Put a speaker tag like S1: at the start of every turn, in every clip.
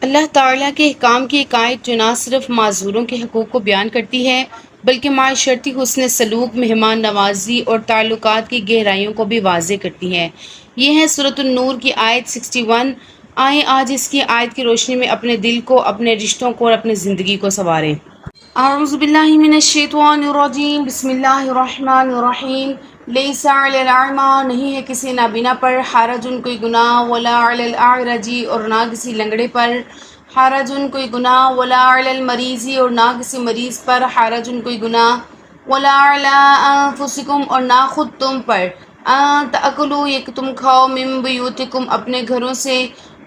S1: اللہ تعالیٰ کے احکام کی ایک آیت جو نہ صرف معذوروں کے حقوق کو بیان کرتی ہے بلکہ معاشرتی حسن سلوک، مہمان نوازی اور تعلقات کی گہرائیوں کو بھی واضح کرتی ہے۔ یہ ہے سورۃ النور کی آیت 61۔ آئیں آج اس کی آیت کی روشنی میں اپنے دل کو، اپنے رشتوں کو اور اپنی زندگی کو سنواریں۔ اعوذ باللہ من الشیطان الرجیم، بسم اللہ الرحمن الرحیم۔ لیس علی الاعمی، نہیں ہے کسی نابینا پر، حرج کوئی گناہ، ولا علی الاعرج، اور نہ کسی لنگڑے پر، حرج کوئی گناہ، ولا علی المریض، اور نہ کسی مریض پر، حرج کوئی گناہ، ولا علی انفسکم، اور نہ خود تم پر، ان تاکلوا، یہ کہ تم کھاؤ، من بیوتکم، اپنے گھروں سے،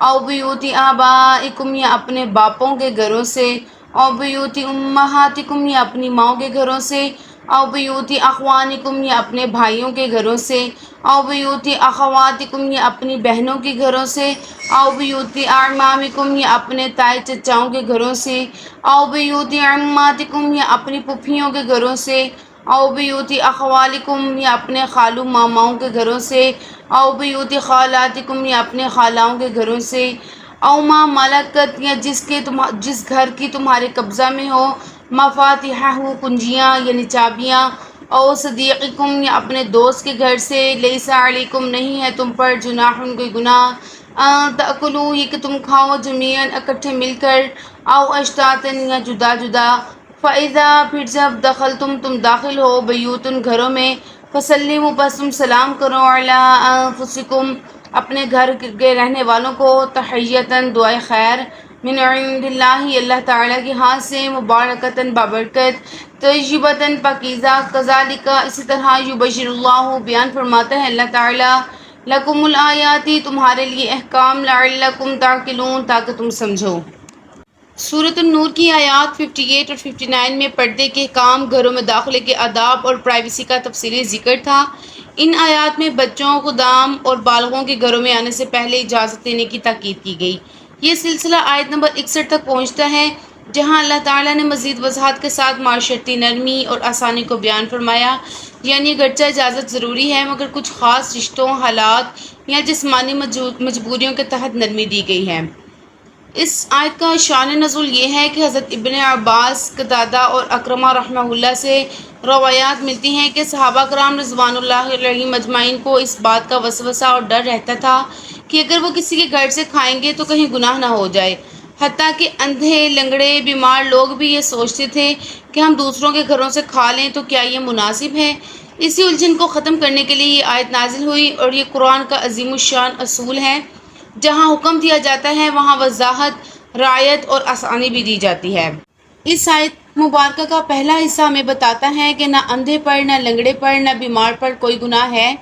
S1: او بیوت آبائکم، یا اپنے باپوں کے گھروں سے، او بیوت امہاتکم، یا اپنی ماؤں کے گھروں سے، او بیوت اخوانکم، یا اپنے بھائیوں کے گھروں سے، او بیوت اخواتکم، یا اپنی بہنوں کے گھروں سے، او بیوت اعمامکم، یا اپنے تائے چچاؤں کے گھروں سے، او بیوت عماتکم، یا اپنی پھوپھیوں کے گھروں سے، او بیوت اخوالکم، یا اپنے خالو ماماؤں کے گھروں سے، او بیوت خالاتکم، یا اپنے خالاؤں کے گھروں سے، او ما ملکت، یا جس گھر کی تمہارے قبضہ میں ہو، مفاتیحہ، کنجیاں یعنی چابیاں، او صدیقکم، یا اپنے دوست کے گھر سے، لیس علیکم، نہیں ہے تم پر، جناح، کوئی گناہ، ان تاکلوا، یہ کہ تم کھاؤ، جمیعاً، اکٹھے مل کر، او اشتاتاً، یا جدا جدا، فاذا، پھر جب دخلتم، تم داخل ہو، بیوتن، گھروں میں، فسلموا، بس تم سلام کرو، علی انفسکم، اپنے گھر کے رہنے والوں کو، تحیۃً، دعائے خیر، من عند اللہ، اللہ تعالیٰ کے ہاتھ سے، مبارکۃً، بابرکت، طیبۃً، پاکیزہ، کذالک، اسی طرح، یبشر اللہ، بیان فرماتا ہے اللہ تعالیٰ، لکم الآیات، تمہارے لیے احکام، لعلکم تعقلون، تاکہ تم سمجھو۔ سورۃ النور کی آیات 58 اور 59 میں پردے کے احکام، گھروں میں داخلے کے آداب اور پرائیویسی کا تفصیلی ذکر تھا۔ ان آیات میں بچوں، خدام اور بالغوں کے گھروں میں آنے سے پہلے اجازت لینے کی تاکید کی گئی۔ یہ سلسلہ آیت نمبر 61 تک پہنچتا ہے، جہاں اللہ تعالیٰ نے مزید وضاحت کے ساتھ معاشرتی نرمی اور آسانی کو بیان فرمایا، یعنی اگرچہ اجازت ضروری ہے مگر کچھ خاص رشتوں، حالات یا جسمانی مجبوریوں کے تحت نرمی دی گئی ہے۔ اس آیت کا شان نزول یہ ہے کہ حضرت ابن عباس، قتادہ اور اکرمہ رحمہ اللہ سے روایات ملتی ہیں کہ صحابہ کرام رضوان اللہ علیہم اجمعین کو اس بات کا وسوسہ اور ڈر رہتا تھا کہ اگر وہ کسی کے گھر سے کھائیں گے تو کہیں گناہ نہ ہو جائے، حتیٰ کہ اندھے، لنگڑے، بیمار لوگ بھی یہ سوچتے تھے کہ ہم دوسروں کے گھروں سے کھا لیں تو کیا یہ مناسب ہے؟ اسی الجھن کو ختم کرنے کے لیے یہ آیت نازل ہوئی، اور یہ قرآن کا عظیم الشان اصول ہے۔ جہاں حکم دیا جاتا ہے وہاں وضاحت، رعایت اور آسانی بھی دی جاتی ہے۔ اس آیت مبارکہ کا پہلا حصہ ہمیں بتاتا ہے کہ نہ اندھے پر، نہ لنگڑے پر، نہ بیمار پر کوئی گناہ ہے۔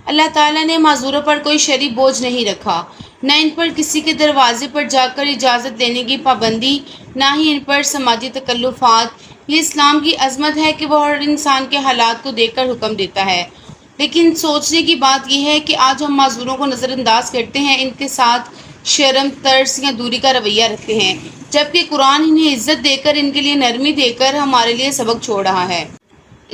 S1: اللہ تعالیٰ نے معذوروں پر کوئی شرعی بوجھ نہیں رکھا، نہ ان پر کسی کے دروازے پر جا کر اجازت لینے کی پابندی، نہ ہی ان پر سماجی تکلفات۔ یہ اسلام کی عظمت ہے کہ وہ ہر انسان کے حالات کو دیکھ کر حکم دیتا ہے۔ لیکن سوچنے کی بات یہ ہے کہ آج ہم معذوروں کو نظر انداز کرتے ہیں، ان کے ساتھ شرم، ترس یا دوری کا رویہ رکھتے ہیں، جبکہ قرآن انہیں عزت دے کر، ان کے لیے نرمی دے کر ہمارے لیے سبق چھوڑ رہا ہے۔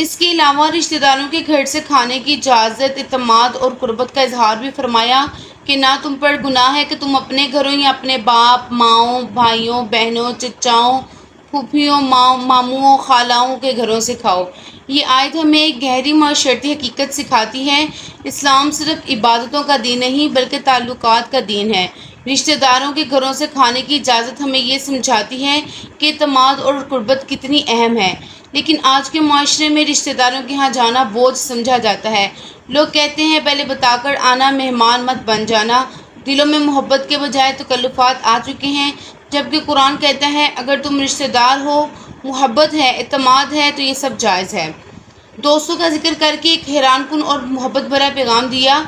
S1: اس کے علاوہ رشتہ داروں کے گھر سے کھانے کی اجازت، اعتماد اور قربت کا اظہار بھی فرمایا کہ نہ تم پر گناہ ہے کہ تم اپنے گھروں یا اپنے باپ، ماؤں، بھائیوں، بہنوں، چچاؤں، پھوپھیوں، ماموں، خالاؤں کے گھروں سے کھاؤ۔ یہ آیت ہمیں ایک گہری معاشرتی حقیقت سکھاتی ہے۔ اسلام صرف عبادتوں کا دین نہیں بلکہ تعلقات کا دین ہے۔ رشتہ داروں کے گھروں سے کھانے کی اجازت ہمیں یہ سمجھاتی ہے کہ اعتماد اور قربت کتنی اہم ہے۔ لیکن آج کے معاشرے میں رشتہ داروں کے ہاں جانا بوجھ سمجھا جاتا ہے۔ لوگ کہتے ہیں پہلے بتا کر آنا، مہمان مت بن جانا۔ دلوں میں محبت کے بجائے تکلفات آ چکے ہیں، جبکہ قرآن کہتا ہے اگر تم رشتہ دار ہو، محبت ہے، اعتماد ہے تو یہ سب جائز ہے۔ دوستوں کا ذکر کر کے ایک حیران کن اور محبت بھرا پیغام دیا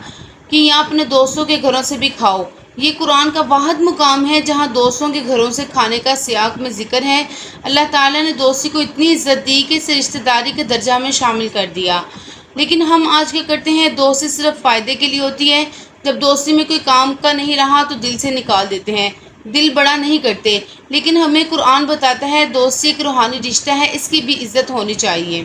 S1: کہ یہاں اپنے دوستوں کے گھروں سے بھی کھاؤ۔ یہ قرآن کا واحد مقام ہے جہاں دوستوں کے گھروں سے کھانے کا سیاق میں ذکر ہے۔ اللہ تعالیٰ نے دوستی کو اتنی عزت دی کہ اسے رشتہ داری کے درجہ میں شامل کر دیا۔ لیکن ہم آج کیا کرتے ہیں؟ دوستی صرف فائدے کے لیے ہوتی ہے۔ جب دوستی میں کوئی کام کا نہیں رہا تو دل سے نکال دیتے ہیں، دل بڑا نہیں کرتے۔ لیکن ہمیں قرآن بتاتا ہے دوستی ایک روحانی رشتہ ہے، اس کی بھی عزت ہونی چاہیے۔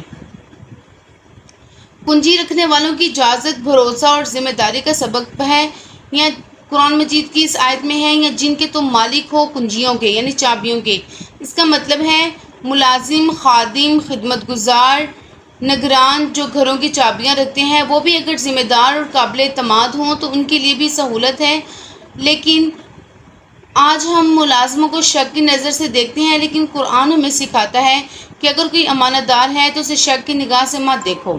S1: کنجی رکھنے والوں کی اجازت بھروسہ اور ذمہ داری کا سبب ہے، یا قرآن مجید کی اس آیت میں ہیں یا جن کے تم مالک ہو کنجیوں کے یعنی چابیوں کے۔ اس کا مطلب ہے ملازم، خادم، خدمت گزار، نگران جو گھروں کی چابیاں رکھتے ہیں وہ بھی اگر ذمہ دار اور قابل اعتماد ہوں تو ان کے لیے بھی سہولت ہے۔ لیکن آج ہم ملازموں کو شک کی نظر سے دیکھتے ہیں، لیکن قرآن ہمیں سکھاتا ہے کہ اگر کوئی امانت دار ہے تو اسے شک کی نگاہ سے مت دیکھو۔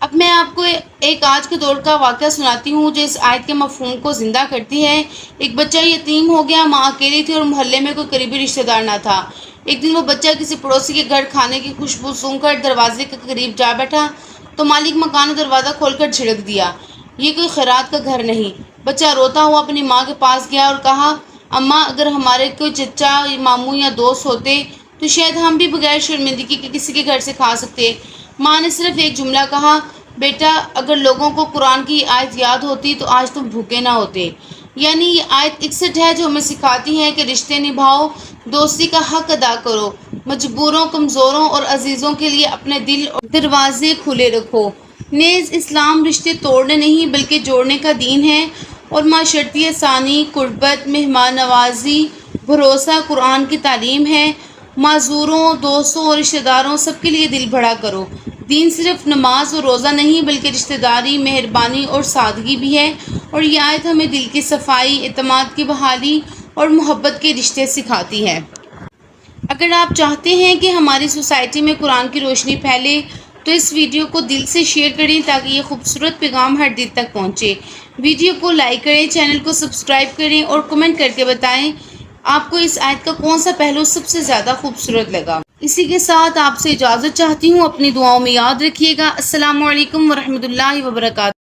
S1: اب میں آپ کو ایک آج کے دور کا واقعہ سناتی ہوں جو اس آیت کے مفہوم کو زندہ کرتی ہے۔ ایک بچہ یتیم ہو گیا، ماں اکیلی تھی اور محلے میں کوئی قریبی رشتہ دار نہ تھا۔ ایک دن وہ بچہ کسی پڑوسی کے گھر کھانے کی خوشبو سونگھ کر دروازے کے قریب جا بیٹھا تو مالک مکان نے دروازہ کھول کر جھڑک دیا، یہ کوئی خیرات کا گھر نہیں۔ بچہ روتا ہوا اپنی ماں کے پاس گیا اور کہا، اماں اگر ہمارے کوئی چچا، ماموں یا دوست ہوتے تو شاید ہم بھی بغیر شرمندگی کے کسی کے گھر سے کھا سکتے۔ ماں نے صرف ایک جملہ کہا، بیٹا اگر لوگوں کو قرآن کی آیت یاد ہوتی تو آج تم بھوکے نہ ہوتے۔ یعنی یہ آیت 61 ہے جو ہمیں سکھاتی ہے کہ رشتے نبھاؤ، دوستی کا حق ادا کرو، مجبوروں، کمزوروں اور عزیزوں کے لیے اپنے دل اور دروازے کھلے رکھو۔ نیز اسلام رشتے توڑنے نہیں بلکہ جوڑنے کا دین ہے اور معاشرتی آسانی، قربت، مہمان نوازی، بھروسہ قرآن کی تعلیم ہے۔ معذوروں، دوستوں اور رشتہ داروں سب کے لیے دل بڑا کرو۔ دین صرف نماز اور روزہ نہیں بلکہ رشتہ داری، مہربانی اور سادگی بھی ہے، اور یہ آیت ہمیں دل کی صفائی، اعتماد کی بحالی اور محبت کے رشتے سکھاتی ہے۔ اگر آپ چاہتے ہیں کہ ہماری سوسائٹی میں قرآن کی روشنی پھیلے تو اس ویڈیو کو دل سے شیئر کریں تاکہ یہ خوبصورت پیغام ہر دل تک پہنچے۔ ویڈیو کو لائک کریں، چینل کو سبسکرائب کریں اور کمنٹ کر کے بتائیں آپ کو اس آیت کا کون سا پہلو سب سے زیادہ خوبصورت لگا۔ اسی کے ساتھ آپ سے اجازت چاہتی ہوں، اپنی دعاؤں میں یاد رکھیے گا۔ السلام علیکم ورحمۃ اللہ وبرکاتہ۔